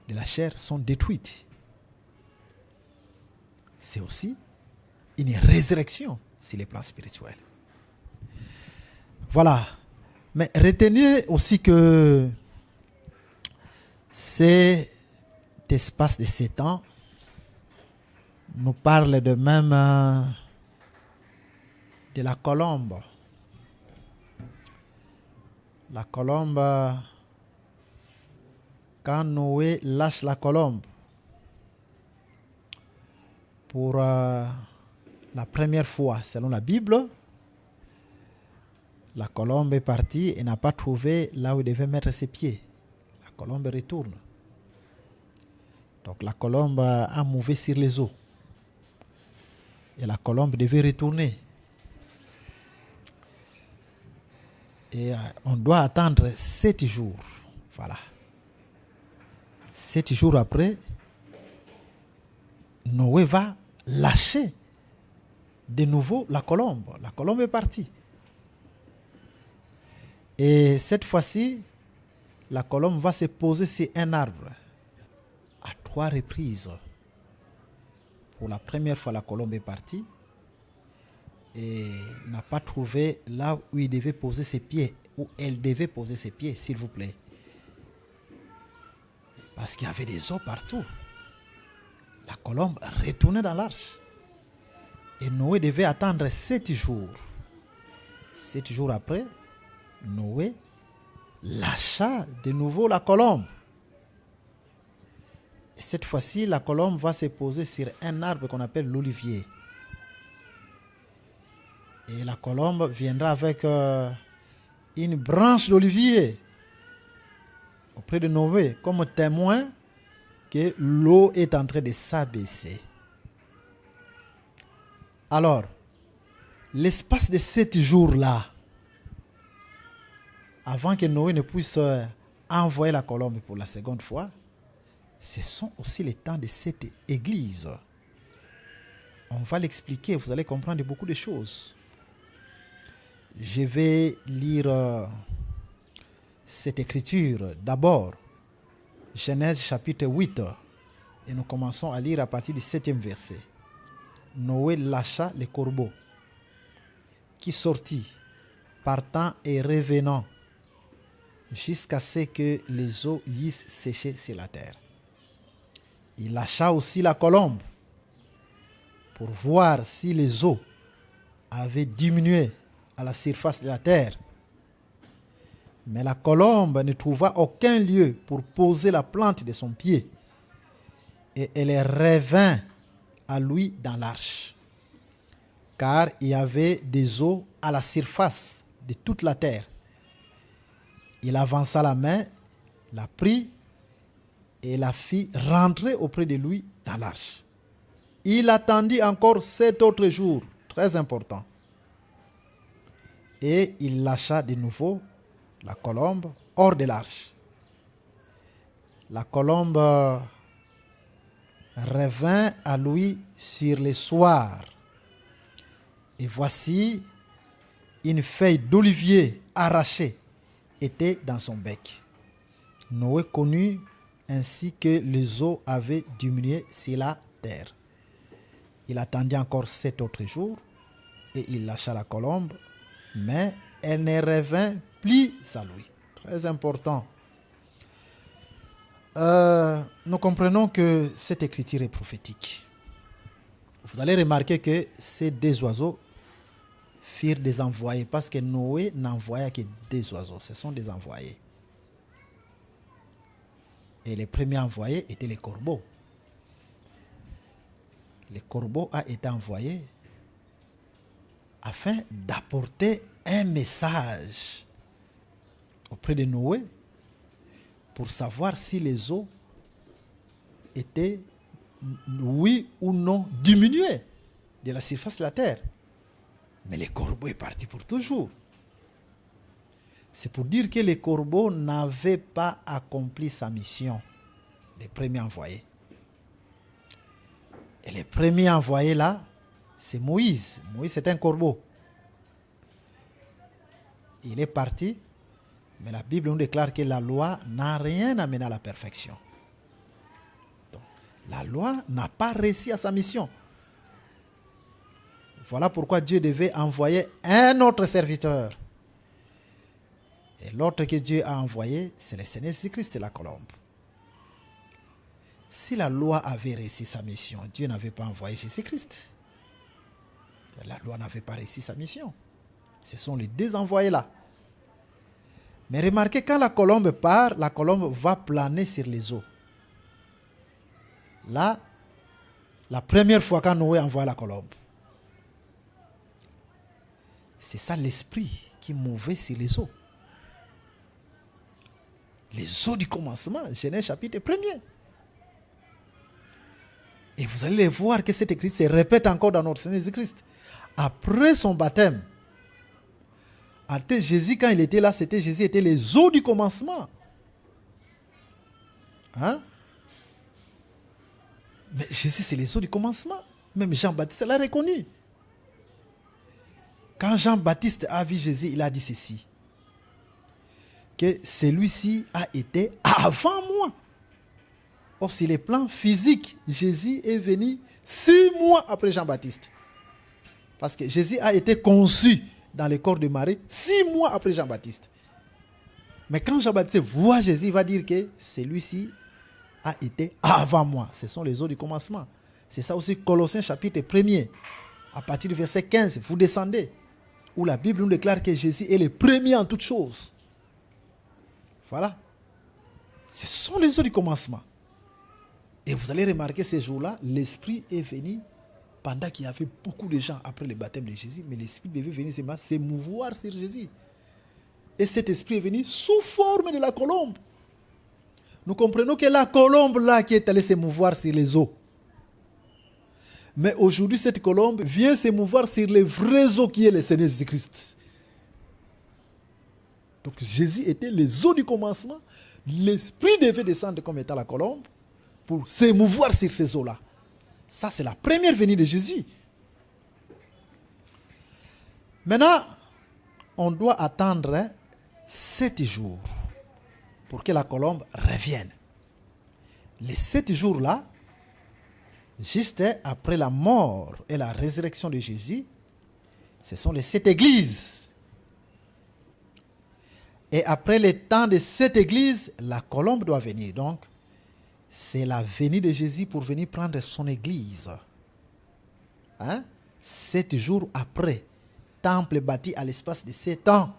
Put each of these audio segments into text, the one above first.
de la chair sont détruites. C'est aussi une résurrection sur les plans spirituels. Voilà. Mais retenez aussi que cet espace de 7 ans nous parle de même de la colombe. La colombe, quand Noé lâche la colombe pour la première fois, selon la Bible, la colombe est partie et n'a pas trouvé là où il devait mettre ses pieds. La colombe retourne. Donc la colombe a mouvé sur les eaux. Et la colombe devait retourner. Et on doit attendre 7 jours. Voilà. 7 jours après, Noé va lâcher de nouveau la colombe. La colombe est partie. Et cette fois-ci, la colombe va se poser sur un arbre à 3 reprises. Pour la première fois, la colombe est partie et n'a pas trouvé là où il devait poser ses pieds, où elle devait poser ses pieds, s'il vous plaît. Parce qu'il y avait des eaux partout. La colombe retournait dans l'arche. Et Noé devait attendre 7 jours. 7 jours après, Noé lâcha de nouveau la colombe. Et cette fois-ci, la colombe va se poser sur un arbre qu'on appelle l'olivier. Et la colombe viendra avec une branche d'olivier auprès de Noé comme témoin que l'eau est en train de s'abaisser. Alors, l'espace de 7 jours-là, avant que Noé ne puisse envoyer la colombe pour la seconde fois, ce sont aussi les temps de cette église. On va l'expliquer, vous allez comprendre beaucoup de choses. Je vais lire cette écriture d'abord, Genèse chapitre 8, et nous commençons à lire à partir du 7e verset. Noé lâcha les corbeaux, qui sortit, partant et revenant, jusqu'à ce que les eaux eussent séché sur la terre. Il lâcha aussi la colombe, pour voir si les eaux avaient diminué à la surface de la terre. Mais la colombe ne trouva aucun lieu pour poser la plante de son pied, et elle revint à lui dans l'arche, car il y avait des eaux à la surface de toute la terre. Il avança la main, la prit et la fit rentrer auprès de lui dans l'arche. Il attendit encore 7 autres jours, très important. Et il lâcha de nouveau la colombe hors de l'arche. La colombe revint à lui sur le soir. Et voici, une feuille d'olivier arrachée était dans son bec. Noé connut ainsi que les eaux avaient diminué sur la terre. Il attendit encore 7 autres jours et il lâcha la colombe, mais elle ne revint plus à lui. Très important. Nous comprenons que cette écriture est prophétique. Vous allez remarquer que ces 2 oiseaux firent des envoyés, parce que Noé n'envoya que 2 oiseaux. Ce sont des envoyés. Et les premiers envoyés étaient les corbeaux. Le corbeau a été envoyé afin d'apporter un message auprès de Noé pour savoir si les eaux étaient, oui ou non, diminuées de la surface de la terre. Mais le corbeau est parti pour toujours. C'est pour dire que le corbeau n'avait pas accompli sa mission, les premiers envoyés. Et les premiers envoyés là, c'est Moïse. Moïse, c'est un corbeau. Il est parti, mais la Bible nous déclare que la loi n'a rien amené à la perfection. La loi n'a pas réussi à sa mission. Voilà pourquoi Dieu devait envoyer un autre serviteur. Et l'autre que Dieu a envoyé, c'est le Seigneur Jésus-Christ, la colombe. Si la loi avait réussi sa mission, Dieu n'avait pas envoyé Jésus-Christ. La loi n'avait pas réussi sa mission. Ce sont les deux envoyés-là. Mais remarquez, quand la colombe part, la colombe va planer sur les eaux. Là, la première fois quand Noé envoie la colombe, c'est ça l'esprit qui mouvait sur les eaux. Les eaux du commencement, Genèse chapitre 1er. Et vous allez voir que cette écriture se répète encore dans notre Seigneur Jésus-Christ. Après son baptême, Jésus, quand il était là, Jésus était les eaux du commencement. Hein? Mais Jésus, c'est les eaux du commencement. Même Jean-Baptiste l'a reconnu. Quand Jean-Baptiste a vu Jésus, il a dit ceci. Que celui-ci a été avant moi. Or, sur les plans physiques, Jésus est venu 6 mois après Jean-Baptiste. Parce que Jésus a été conçu dans le corps de Marie 6 mois après Jean-Baptiste. Mais quand Jean-Baptiste voit Jésus, il va dire que celui-ci a été avant moi. Ce sont les eaux du commencement. C'est ça aussi Colossiens chapitre 1er. À partir du verset 15, vous descendez. Où la Bible nous déclare que Jésus est le premier en toutes choses. Voilà. Ce sont les eaux du commencement. Et vous allez remarquer ces jours-là, l'Esprit est venu pendant qu'il y avait beaucoup de gens après le baptême de Jésus, mais l'Esprit devait venir s'émouvoir sur Jésus. Et cet Esprit est venu sous forme de la colombe. Nous comprenons que la colombe là qui est allée s'émouvoir sur les eaux. Mais aujourd'hui, cette colombe vient s'émouvoir sur les vrais eaux qui est le Seigneur Jésus-Christ. Donc Jésus était les eaux du commencement. L'Esprit devait descendre comme étant la colombe pour s'émouvoir sur ces eaux-là. Ça, c'est la première venue de Jésus. Maintenant, on doit attendre 7 jours pour que la colombe revienne. Les 7 jours-là, juste après la mort et la résurrection de Jésus, ce sont les 7 églises. Et après le temps de cette église, la colombe doit venir. Donc, c'est la venue de Jésus pour venir prendre son église. 7 jours après, temple bâti à l'espace de 7 ans.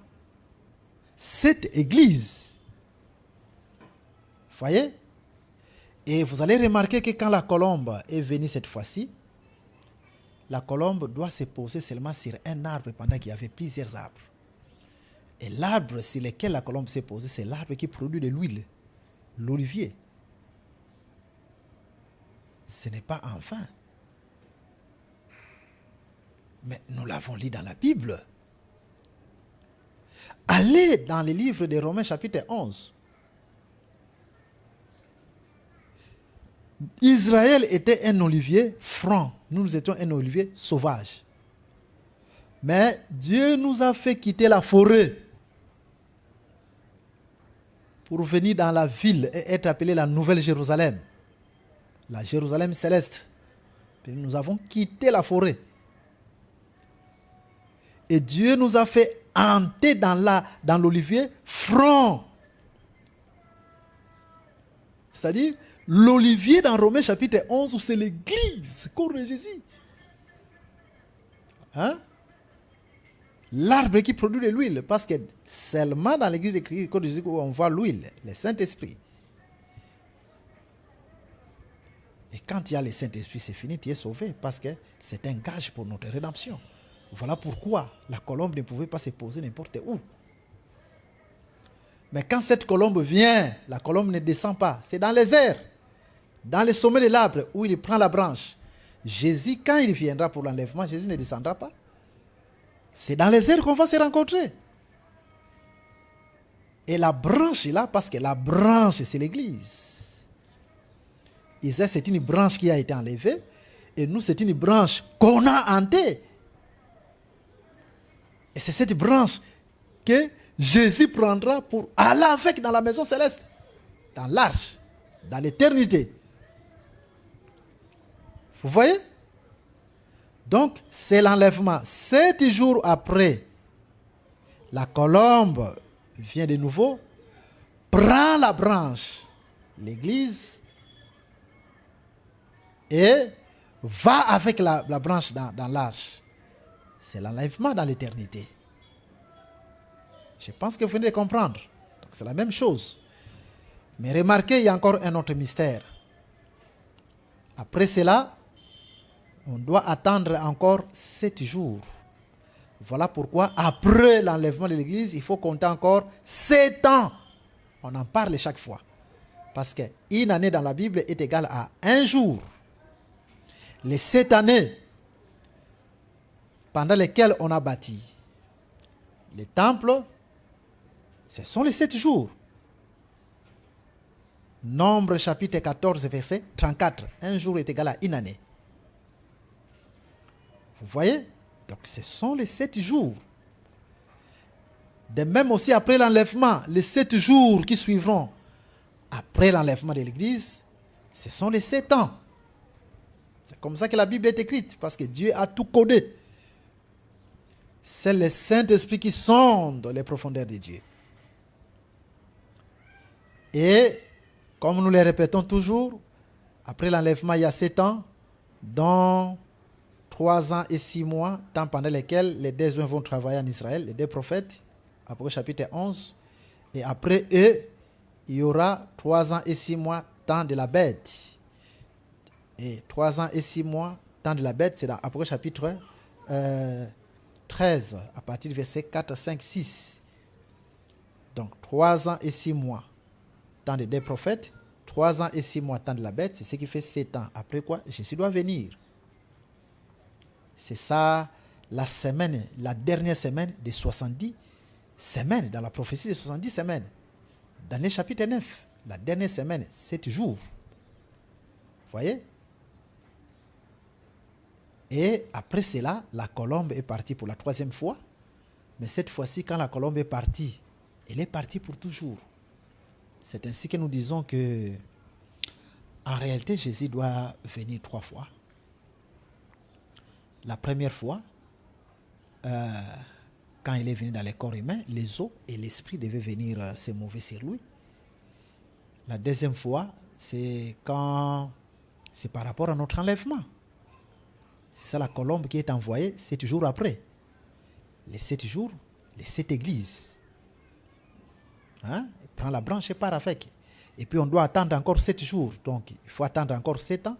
7 églises. Voyez? Et vous allez remarquer que quand la colombe est venue cette fois-ci, la colombe doit se poser seulement sur un arbre pendant qu'il y avait plusieurs arbres. Et l'arbre sur lequel la colombe s'est posée, c'est l'arbre qui produit de l'huile, l'olivier. Ce n'est pas un vin. Mais nous l'avons lu dans la Bible. Allez dans les livres de Romains chapitre 11. Israël était un olivier franc. Nous étions un olivier sauvage. Mais Dieu nous a fait quitter la forêt pour venir dans la ville et être appelé la Nouvelle Jérusalem. La Jérusalem céleste. Puis nous avons quitté la forêt. Et Dieu nous a fait entrer dans l'olivier franc. C'est-à-dire, l'olivier dans Romains chapitre 11, où c'est l'église, corps de Jésus. L'arbre qui produit de l'huile, parce que seulement dans l'église de corps de Jésus où on voit l'huile, le Saint-Esprit. Et quand il y a le Saint-Esprit, c'est fini, tu es sauvé, parce que c'est un gage pour notre rédemption. Voilà pourquoi la colombe ne pouvait pas se poser n'importe où. Mais quand cette colombe vient, la colombe ne descend pas. C'est dans les airs, dans le sommet de l'arbre, où il prend la branche. Jésus, quand il viendra pour l'enlèvement, Jésus ne descendra pas. C'est dans les airs qu'on va se rencontrer. Et la branche est là, parce que la branche, c'est l'église. Isaïe, c'est une branche qui a été enlevée. Et nous, c'est une branche qu'on a hantée. Et c'est cette branche que Jésus prendra pour aller avec dans la maison céleste, dans l'arche, dans l'éternité. Vous voyez? Donc, c'est l'enlèvement. 7 jours après, la colombe vient de nouveau, prend la branche, l'église, et va avec la branche dans l'arche. C'est l'enlèvement dans l'éternité. Je pense que vous venez de comprendre. Donc, c'est la même chose. Mais remarquez, il y a encore un autre mystère. Après cela, on doit attendre encore 7 jours. Voilà pourquoi, après l'enlèvement de l'église, il faut compter encore 7 ans. On en parle chaque fois. Parce qu'une année dans la Bible est égale à un jour. Les 7 années pendant lesquelles on a bâti les temples, ce sont les 7 jours. Nombre chapitre 14, verset 34. Un jour est égal à une année. Vous voyez? Donc ce sont les 7 jours. De même aussi après l'enlèvement, les 7 jours qui suivront après l'enlèvement de l'église, ce sont les 7 ans. C'est comme ça que la Bible est écrite, parce que Dieu a tout codé. C'est le Saint-Esprit qui sonde les profondeurs de Dieu. Et, comme nous le répétons toujours, après l'enlèvement, il y a 7 ans, dont 3 ans et 6 mois, temps pendant lesquels les 2 vont travailler en Israël, les 2 prophètes, après chapitre 11. Et après eux, il y aura 3 ans et 6 mois, temps de la bête. Et 3 ans et 6 mois, temps de la bête, c'est dans Apocalypse chapitre 13, à partir du verset 4, 5, 6. Donc 3 ans et 6 mois, temps des 2 prophètes, 3 ans et 6 mois, temps de la bête, c'est ce qui fait 7 ans. Après quoi, Jésus doit venir. C'est ça, la semaine, la dernière semaine des 70 semaines, dans la prophétie des 70 semaines. Dans le chapitre 9, la dernière semaine, 7 jours. Vous voyez? Et après cela, la colombe est partie pour la 3e fois. Mais cette fois-ci, quand la colombe est partie, elle est partie pour toujours. C'est ainsi que nous disons que, en réalité, Jésus doit venir 3 fois. La première fois, quand il est venu dans les corps humains, les eaux et l'esprit devaient venir se mouver sur lui. La deuxième fois, c'est par rapport à notre enlèvement. C'est ça la colombe qui est envoyée 7 jours après. Les 7 jours, les 7 églises. Hein? Il prend la branche et part avec. Et puis on doit attendre encore 7 jours. Donc il faut attendre encore 7 ans.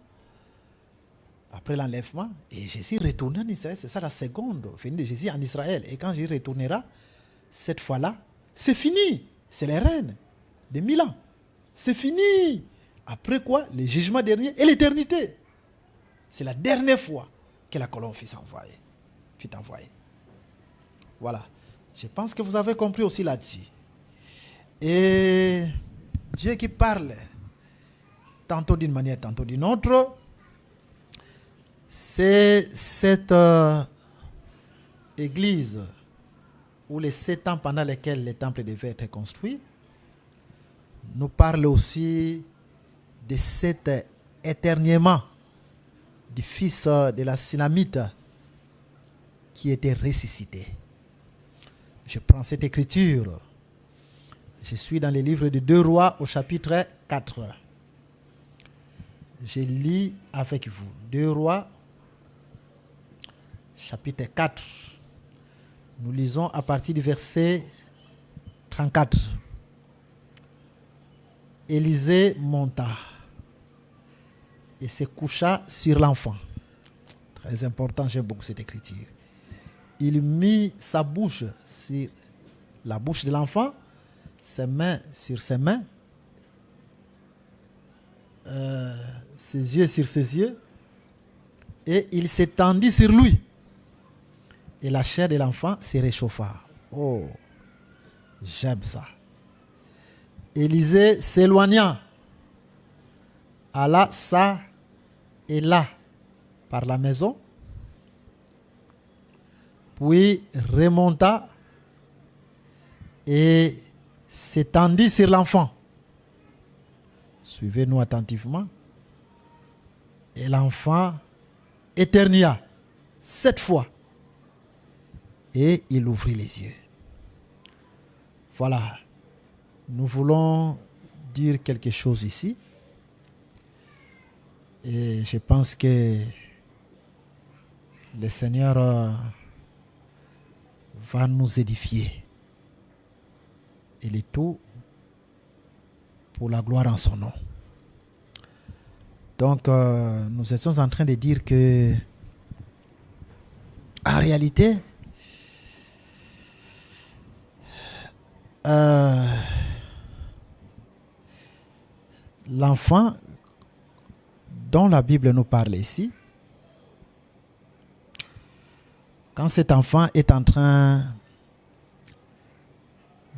Après l'enlèvement, et Jésus retourne en Israël. C'est ça la seconde venue de Jésus en Israël. Et quand Jésus retournera, cette fois-là, c'est fini. C'est les règnes de 1000 ans. C'est fini. Après quoi, le jugement dernier et l'éternité. C'est la dernière fois que la colombe fut envoyée. Voilà. Je pense que vous avez compris aussi là-dessus. Et Dieu qui parle, tantôt d'une manière, tantôt d'une autre, c'est cette église où les 7 ans pendant lesquels les temples devaient être construits nous parle aussi de cet éterniement du fils de la Synamite qui était ressuscité. Je prends cette écriture. Je suis dans le livre de 2 Rois au chapitre 4. Je lis avec vous. 2 Rois, chapitre 4. Nous lisons à partir du verset 34. Élisée monta et se coucha sur l'enfant. Très important, j'aime beaucoup cette écriture. Il mit sa bouche sur la bouche de l'enfant, ses mains sur ses mains, ses yeux sur ses yeux, et il s'étendit sur lui. Et la chair de l'enfant se réchauffa. Oh, j'aime ça. Élisée s'éloigna, alla ça et là par la maison, puis remonta et s'étendit sur l'enfant. Suivez-nous attentivement. Et l'enfant éternua 7 fois. Et il ouvrit les yeux. Voilà. Nous voulons dire quelque chose ici. Et je pense que le Seigneur va nous édifier. Et le tout pour la gloire en son nom. Donc, nous étions en train de dire que, en réalité, l'enfant dont la Bible nous parle ici, quand cet enfant est en train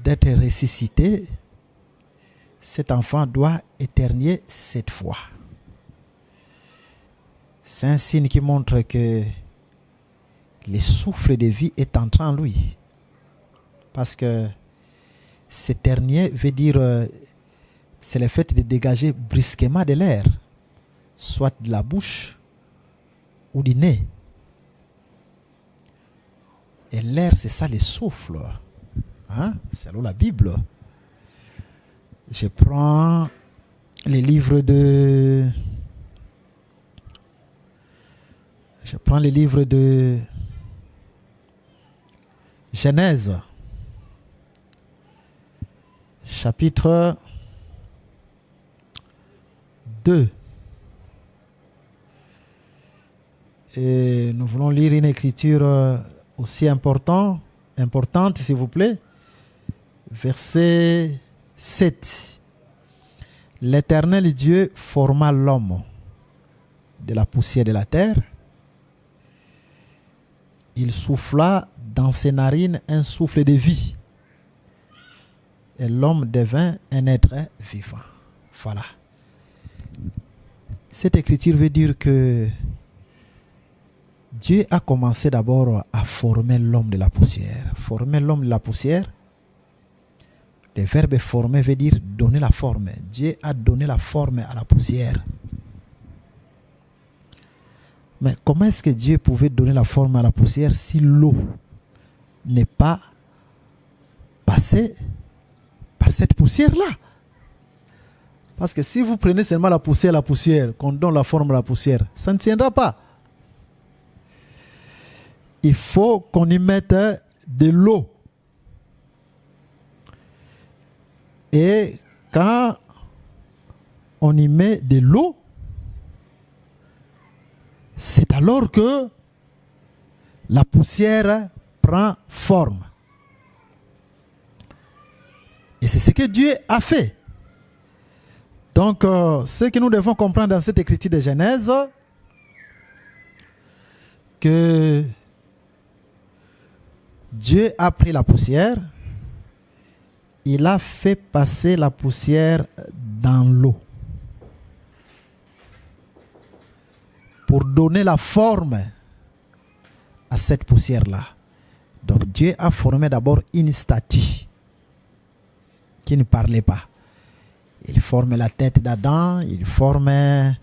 d'être ressuscité, cet enfant doit éternuer 7 fois. C'est un signe qui montre que le souffle de vie est entré en lui. Parce que s'éternuer veut dire, c'est le fait de dégager brusquement de l'air, soit de la bouche ou du nez. Et l'air, c'est ça le souffle. Hein? Selon la Bible. Je prends les livres de... Genèse. Chapitre 2. Et nous voulons lire une écriture aussi importante, s'il vous plaît. Verset 7. L'Éternel Dieu forma l'homme de la poussière de la terre. Il souffla dans ses narines un souffle de vie. Et l'homme devint un être vivant. Voilà. Cette écriture veut dire que Dieu a commencé d'abord à former l'homme de la poussière. Former l'homme de la poussière, le verbe former veut dire donner la forme. Dieu a donné la forme à la poussière. Mais comment est-ce que Dieu pouvait donner la forme à la poussière si l'eau n'est pas passée par cette poussière-là? Parce que si vous prenez seulement la poussière, qu'on donne la forme à la poussière, ça ne tiendra pas. Il faut qu'on y mette de l'eau. Et quand on y met de l'eau, c'est alors que la poussière prend forme. Et c'est ce que Dieu a fait. Donc, ce que nous devons comprendre dans cette écriture de Genèse, que Dieu a pris la poussière, il a fait passer la poussière dans l'eau pour donner la forme à cette poussière-là. Donc Dieu a formé d'abord une statue qui ne parlait pas. Il forme la tête d'Adam, il forme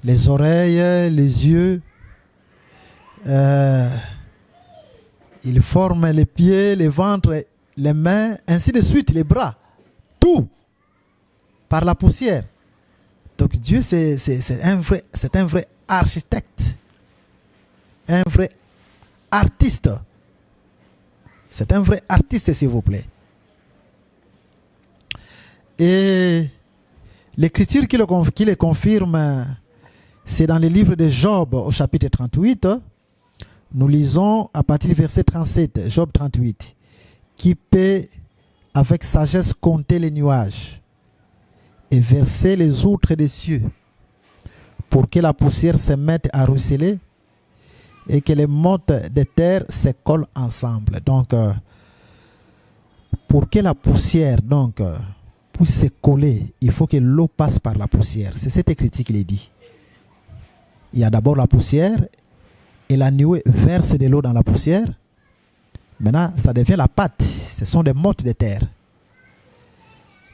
les oreilles, les yeux, il forme les pieds, le ventre, les mains, ainsi de suite, les bras. Tout par la poussière. Donc Dieu, c'est un vrai architecte, un vrai artiste. C'est un vrai artiste, s'il vous plaît. Et l'écriture qui le confirme, c'est dans le livre de Job au chapitre 38. Nous lisons à partir du verset 37, Job 38. Qui peut avec sagesse compter les nuages et verser les outres des cieux pour que la poussière se mette à ruisseler et que les mottes de terre se collent ensemble. Donc, pour que la poussière puisse se coller, il faut que l'eau passe par la poussière. C'est cette écriture qui le dit. Il y a d'abord la poussière et la nuée verse de l'eau dans la poussière. Maintenant, ça devient la pâte. Ce sont des mottes de terre.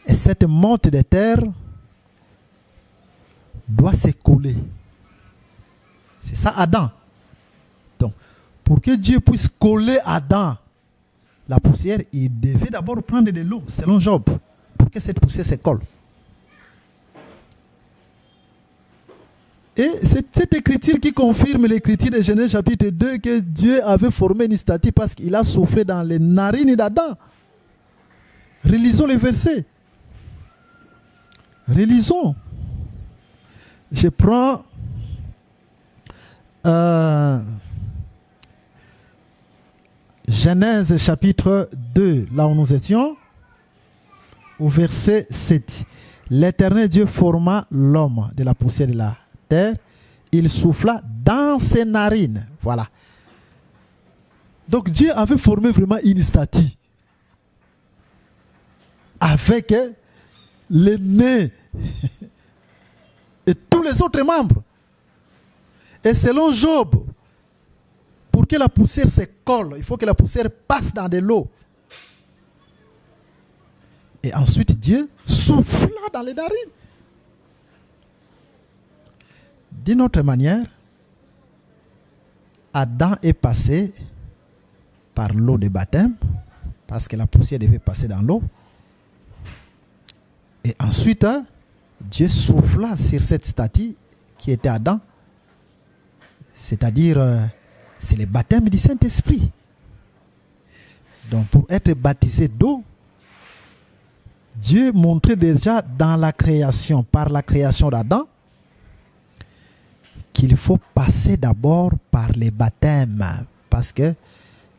Et cette motte de terre doit se coller C'est ça Adam. Donc, pour que Dieu puisse coller Adam la poussière, il devait d'abord prendre de l'eau, selon Job, pour que cette poussière se colle. Et c'est cette écriture qui confirme l'écriture de Genèse chapitre 2 que Dieu avait formé une statue parce qu'il a soufflé dans les narines d'Adam. Relisons les versets. Relisons. Je prends Genèse chapitre 2, là où nous étions, au verset 7. L'Éternel Dieu forma l'homme de la poussière de la terre. Il souffla dans ses narines. Voilà. Donc Dieu avait formé vraiment une statue avec le nez et tous les autres membres. Et selon Job, pour que la poussière se colle, il faut que la poussière passe dans de l'eau. Et ensuite, Dieu souffla dans les narines. D'une autre manière, Adam est passé par l'eau de baptême, parce que la poussière devait passer dans l'eau. Et ensuite, Dieu souffla sur cette statue qui était Adam, c'est-à-dire, c'est le baptême du Saint-Esprit. Donc, pour être baptisé d'eau, Dieu montrait déjà dans la création, par la création d'Adam, qu'il faut passer d'abord par les baptêmes, parce que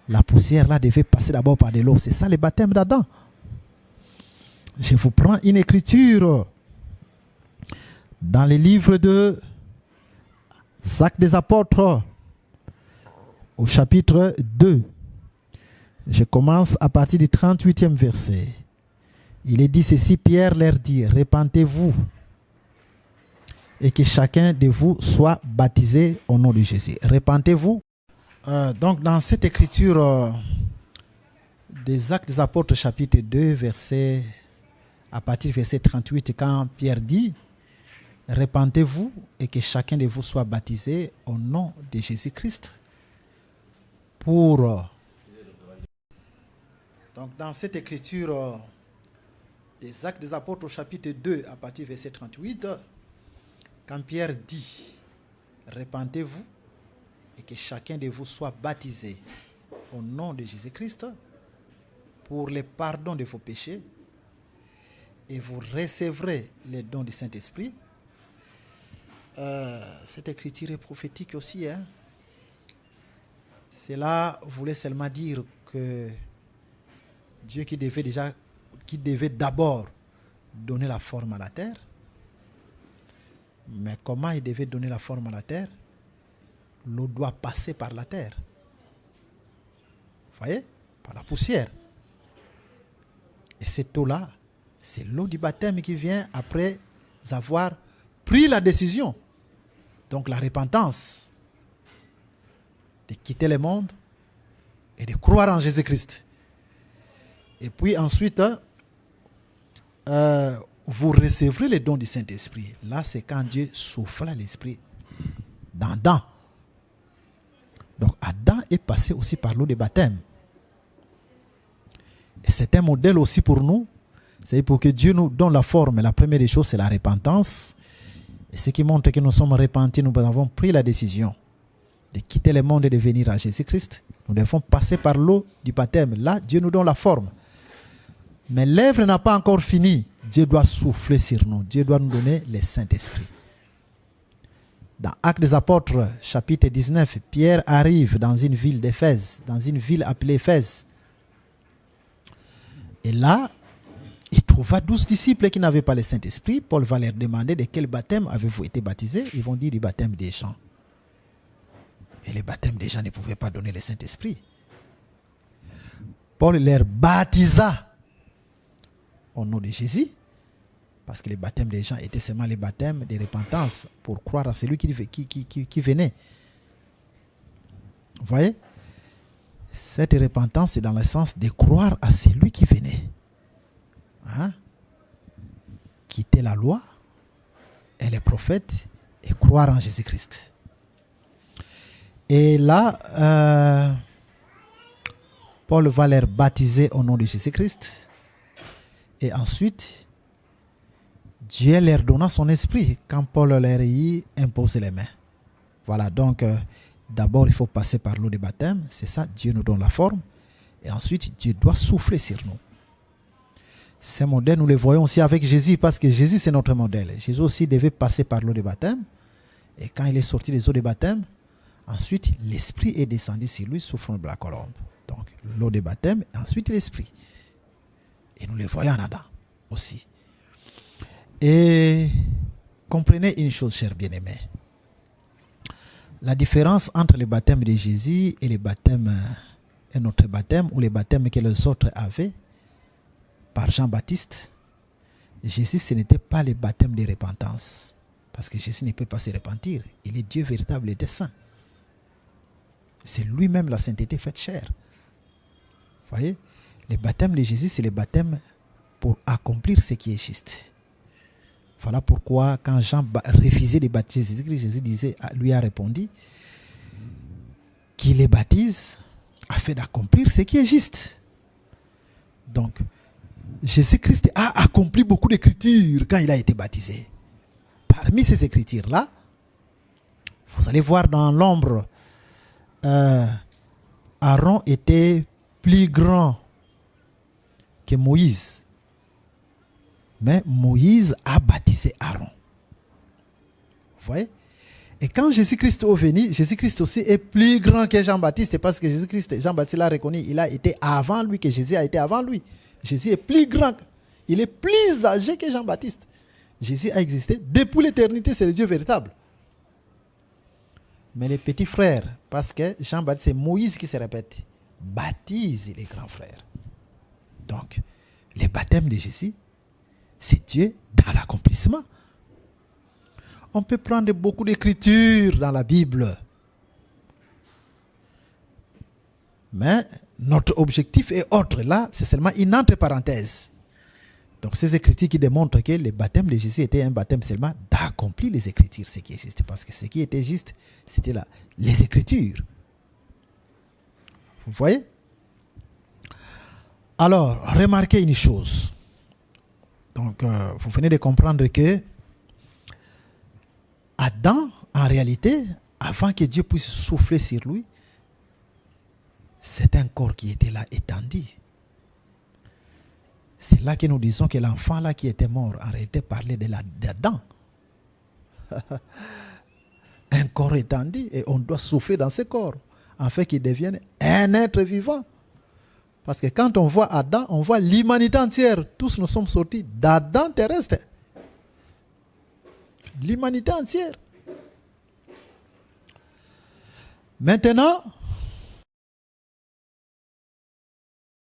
la poussière là devait passer d'abord par de l'eau. C'est ça le baptême d'Adam. Je vous prends une écriture dans les livres de Actes des Apôtres, au chapitre 2. Je commence à partir du 38e verset. Il est dit ceci: Pierre leur dit, répentez-vous et que chacun de vous soit baptisé au nom de Jésus. Répentez-vous. Donc dans cette écriture des Actes des Apôtres chapitre 2, verset, à partir du verset 38, quand Pierre dit, répentez-vous et que chacun de vous soit baptisé au nom de Jésus-Christ. Donc dans cette écriture des Actes des Apôtres au chapitre 2, à partir du verset 38, quand Pierre dit, répentez-vous et que chacun de vous soit baptisé au nom de Jésus-Christ pour le pardon de vos péchés et vous recevrez les dons du Saint-Esprit. Cette écriture est prophétique aussi. Cela voulait seulement dire que Dieu qui devait d'abord donner la forme à la terre. Mais comment il devait donner la forme à la terre? L'eau doit passer par la terre. Vous voyez? Par la poussière. Et cette eau-là, c'est l'eau du baptême qui vient après avoir pris la décision. Donc la repentance. De quitter le monde et de croire en Jésus-Christ. Et puis ensuite, vous recevrez les dons du Saint-Esprit. Là, c'est quand Dieu souffla l'Esprit dans Adam. Donc, Adam est passé aussi par l'eau de baptême. Et c'est un modèle aussi pour nous. C'est pour que Dieu nous donne la forme. La première des choses, c'est la repentance. Et ce qui montre que nous sommes repentis, nous avons pris la décision de quitter le monde et de venir à Jésus-Christ. Nous devons passer par l'eau du baptême. Là, Dieu nous donne la forme. Mais l'œuvre n'a pas encore fini. Dieu doit souffler sur nous. Dieu doit nous donner le Saint-Esprit. Dans Actes des Apôtres, chapitre 19, Pierre arrive dans une ville d'Éphèse, dans une ville appelée Éphèse. Et là, il trouva 12 disciples qui n'avaient pas le Saint-Esprit. Paul va leur demander de quel baptême avez-vous été baptisés. Ils vont dire du baptême des gens. Et le baptême des gens ne pouvait pas donner le Saint-Esprit. Paul leur baptisa au nom de Jésus, parce que le baptême des gens était seulement le baptême de repentance pour croire à celui qui venait. Vous voyez? Cette repentance, c'est dans le sens de croire à celui qui venait. Quitter la loi et les prophètes et croire en Jésus-Christ. Et là, Paul va les baptiser au nom de Jésus-Christ. Et ensuite, Dieu leur donna son esprit quand Paul leur y impose les mains. Voilà, donc d'abord il faut passer par l'eau de baptême. C'est ça, Dieu nous donne la forme. Et ensuite, Dieu doit souffler sur nous. Ces modèles, nous les voyons aussi avec Jésus, parce que Jésus, c'est notre modèle. Jésus aussi devait passer par l'eau de baptême. Et quand il est sorti des eaux de baptême, ensuite, l'Esprit est descendu sur lui sous forme de la colombe. Donc, l'eau de baptême, et ensuite l'Esprit. Et nous les voyons en Adam aussi. Et comprenez une chose, chers bien-aimés. La différence entre le baptême de Jésus et les baptêmes, et notre baptême, ou les baptêmes que les autres avaient, par Jean-Baptiste, Jésus, ce n'était pas le baptême de repentance. Parce que Jésus ne peut pas se repentir. Il est Dieu véritable et saint. C'est lui-même la sainteté faite chair. Vous voyez, le baptême de Jésus, c'est le baptême pour accomplir ce qui est juste. Voilà pourquoi quand Jean refusait de baptiser Jésus lui a répondu qu'il les baptise afin d'accomplir ce qui est juste. Donc, Jésus-Christ a accompli beaucoup d'écritures quand il a été baptisé. Parmi ces écritures-là, vous allez voir dans l'ombre, Aaron était plus grand que Moïse. Mais Moïse a baptisé Aaron. Vous voyez? Et quand Jésus-Christ est venu, Jésus-Christ aussi est plus grand que Jean-Baptiste, parce que Jésus-Christ, Jean-Baptiste l'a reconnu, il a été avant lui, que Jésus a été avant lui. Jésus est plus grand, il est plus âgé que Jean-Baptiste. Jésus a existé depuis l'éternité, c'est le Dieu véritable. Mais les petits frères, parce que Jean-Baptiste, c'est Moïse qui se répète, baptise les grands frères. Donc, le baptême de Jésus, c'est Dieu dans l'accomplissement. On peut prendre beaucoup d'écritures dans la Bible. Mais notre objectif est autre. Là, c'est seulement une entre parenthèse. Donc, ces écritures qui démontrent que le baptême de Jésus était un baptême seulement d'accomplir les écritures, ce qui est juste. Parce que ce qui était juste, c'était là, les écritures. Vous voyez? Alors, remarquez une chose. Donc, vous venez de comprendre que Adam, en réalité, avant que Dieu puisse souffler sur lui, c'est un corps qui était là étendu. C'est là que nous disons que l'enfant là qui était mort, en réalité, parlait d'Adam. Un corps étendu, et on doit souffler dans ce corps, afin qu'il devienne un être vivant. Parce que quand on voit Adam, on voit l'humanité entière. Tous nous sommes sortis d'Adam terrestre. L'humanité entière. Maintenant,